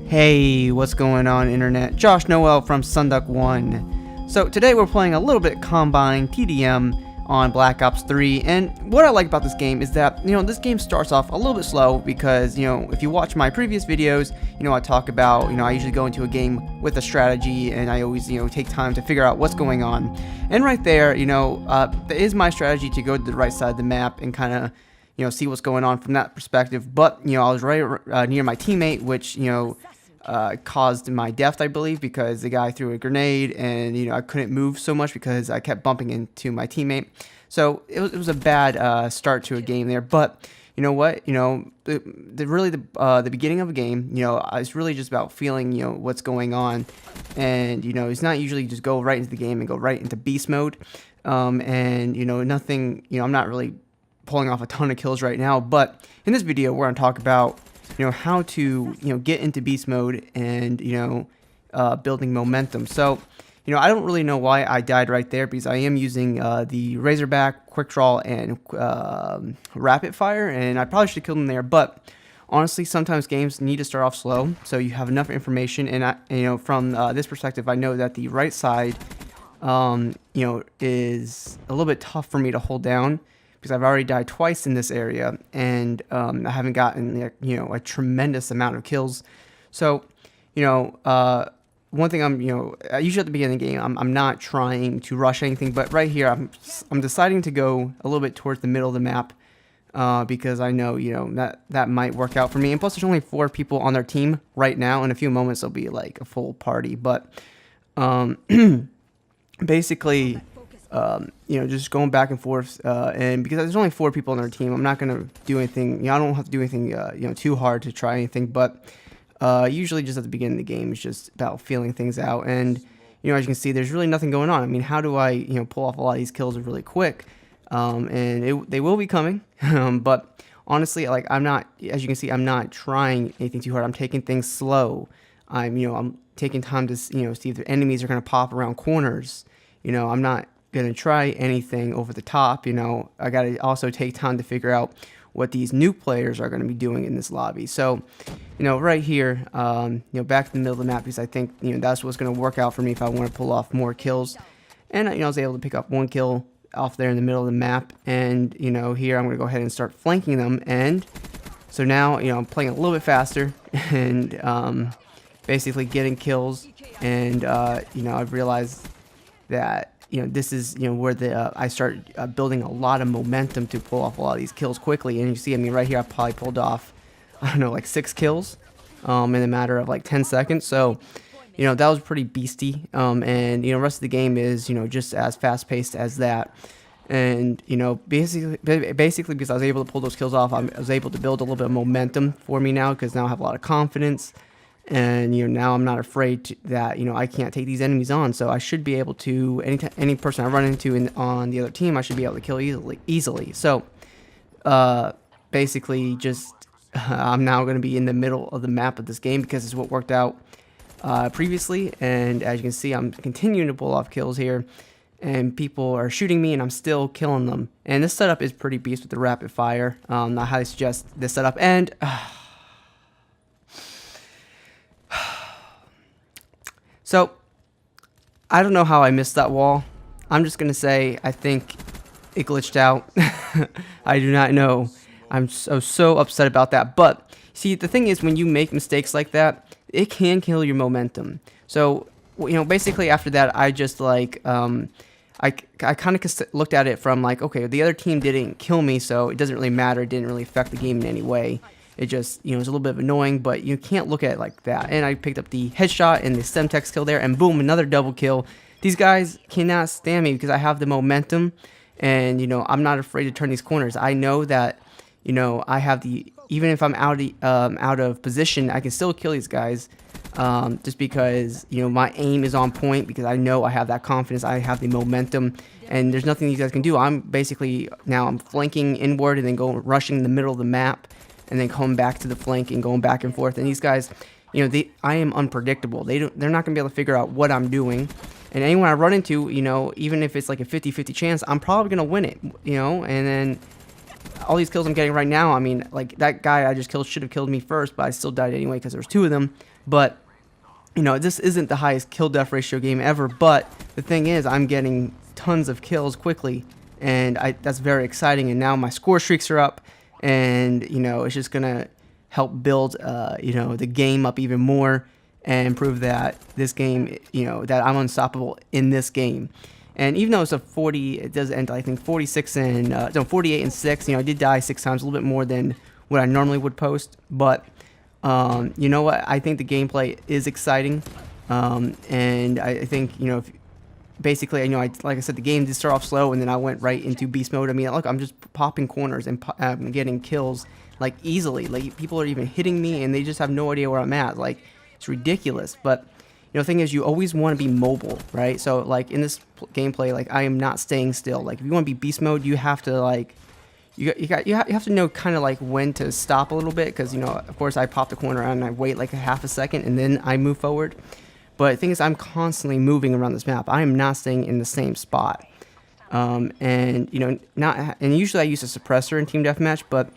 Hey, what's going on, internet? Josh Noel from SonduckOne. So today we're playing a little bit combined TDM on Black Ops 3, and what I like about this game is that, this game starts off a little bit slow because, if you watch my previous videos, I talk about, I usually go into a game with a strategy, and I always, take time to figure out what's going on. And right there, that is my strategy, to go to the right side of the map and kind of, see what's going on from that perspective. But, I was right near my teammate, which, caused my death, I believe, because the guy threw a grenade, and I couldn't move so much because I kept bumping into my teammate. So it was a bad start to a game there. But you know what? The beginning of a game, it's really just about feeling what's going on, and it's not usually just go right into the game and go right into beast mode. And nothing. I'm not really pulling off a ton of kills right now, but in this video we're going to talk about how to get into beast mode and building momentum. So I don't really know why I died right there, because I am using the Razorback, Quick Draw, and Rapid Fire, and I probably should have killed him there. But honestly, sometimes games need to start off slow so you have enough information. And from this perspective, I know that the right side is a little bit tough for me to hold down, because I've already died twice in this area, and I haven't gotten a tremendous amount of kills. So one thing usually at the beginning of the game, I'm not trying to rush anything, but right here I'm deciding to go a little bit towards the middle of the map, because I know that might work out for me. And plus, there's only 4 people on their team right now. In a few moments there'll be like a full party, but basically just going back and forth, and because there's only 4 people on our team, I'm not going to do anything, I don't have to do anything, too hard to try anything, but usually just at the beginning of the game, it's just about feeling things out. And, as you can see, there's really nothing going on. I mean, how do I, pull off a lot of these kills really quick? They will be coming, but honestly, like, as you can see, I'm not trying anything too hard. I'm taking things slow. I'm taking time to, see if the enemies are going to pop around corners. I'm not gonna try anything over the top. I gotta also take time to figure out what these new players are going to be doing in this lobby. So right here, back to the middle of the map, because I think that's what's going to work out for me if I want to pull off more kills. And I was able to pick up 1 kill off there in the middle of the map, and here I'm going to go ahead and start flanking them. And so now I'm playing a little bit faster, and basically getting kills. And I've realized that this is where I start building a lot of momentum to pull off a lot of these kills quickly. And you see, right here I probably pulled off, I don't know, like 6 kills in a matter of like 10 seconds. So that was pretty beastie. And the rest of the game is just as fast paced as that. And basically because I was able to pull those kills off, I was able to build a little bit of momentum for me now, because now I have a lot of confidence. And now I'm not afraid that I can't take these enemies on, so I should be able to, any person I run into on the other team, I should be able to kill easily. So basically, just I'm now going to be in the middle of the map of this game, because it's what worked out previously. And as you can see, I'm continuing to pull off kills here, and people are shooting me, and I'm still killing them. And this setup is pretty beast with the rapid fire. I highly suggest this setup. And so, I don't know how I missed that wall. I'm just going to say I think it glitched out. I do not know. I'm so upset about that. But, see, the thing is, when you make mistakes like that, it can kill your momentum. So, basically after that, I just, like, I kind of looked at it from, like, okay, the other team didn't kill me, so it doesn't really matter. It didn't really affect the game in any way. It just, it's a little bit of annoying, but you can't look at it like that. And I picked up the headshot and the Semtex kill there, and boom, another double kill. These guys cannot stand me because I have the momentum, and, I'm not afraid to turn these corners. I know that, I have the, even if I'm out of position, I can still kill these guys, just because, my aim is on point, because I know I have that confidence, I have the momentum, and there's nothing these guys can do. I'm basically, now I'm flanking inward and then rushing the middle of the map, and then coming back to the flank and going back and forth. And these guys, I am unpredictable. They're not going to be able to figure out what I'm doing. And anyone I run into, even if it's like a 50-50 chance, I'm probably going to win it, And then all these kills I'm getting right now, I mean, like, that guy I just killed should have killed me first, but I still died anyway because there was 2 of them. But you know, this isn't the highest kill death ratio game ever, but the thing is, I'm getting tons of kills quickly, and that's very exciting. And now my score streaks are up, and you know, it's just gonna help build you know, the game up even more and prove that this game, you know, that I'm unstoppable in this game. And even though it's a 40, it does end I think 46 and no, 48 and 6. You know, I did die 6 times, a little bit more than what I normally would post, but you know what? I think the gameplay is exciting, and I think, you know, basically, you know, like I said, the game did start off slow, and then I went right into beast mode. I mean, look, I'm just popping corners and getting kills like easily. Like, people are even hitting me, and they just have no idea where I'm at. Like, it's ridiculous. But you know, the thing is, you always want to be mobile, right? So like in this gameplay, like I am not staying still. Like if you want to be beast mode, you have to like. You have to know kind of like when to stop a little bit, because you know, of course, I pop the corner and I wait like a half a second and then I move forward. But the thing is, I'm constantly moving around this map. I am not staying in the same spot. And you know, and usually I use a suppressor in team deathmatch, but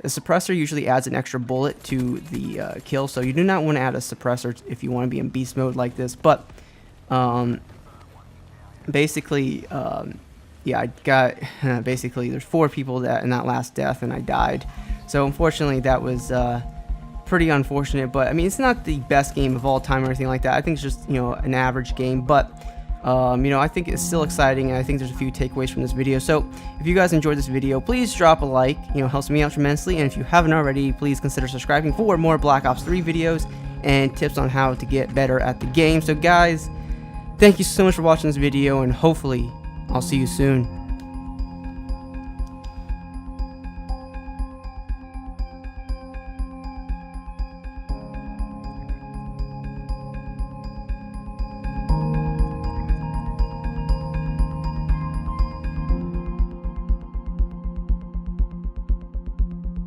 a suppressor usually adds an extra bullet to the kill, so you do not want to add a suppressor if you want to be in beast mode like this. But basically. Yeah, I got basically there's 4 people that in that last death, and I died. So unfortunately, that was pretty unfortunate. But I mean, it's not the best game of all time or anything like that. I think it's just, you know, an average game. But you know, I think it's still exciting, and I think there's a few takeaways from this video. So if you guys enjoyed this video, please drop a like. You know, helps me out tremendously. And if you haven't already, please consider subscribing for more Black Ops 3 videos and tips on how to get better at the game. So guys, thank you so much for watching this video, and hopefully I'll see you soon.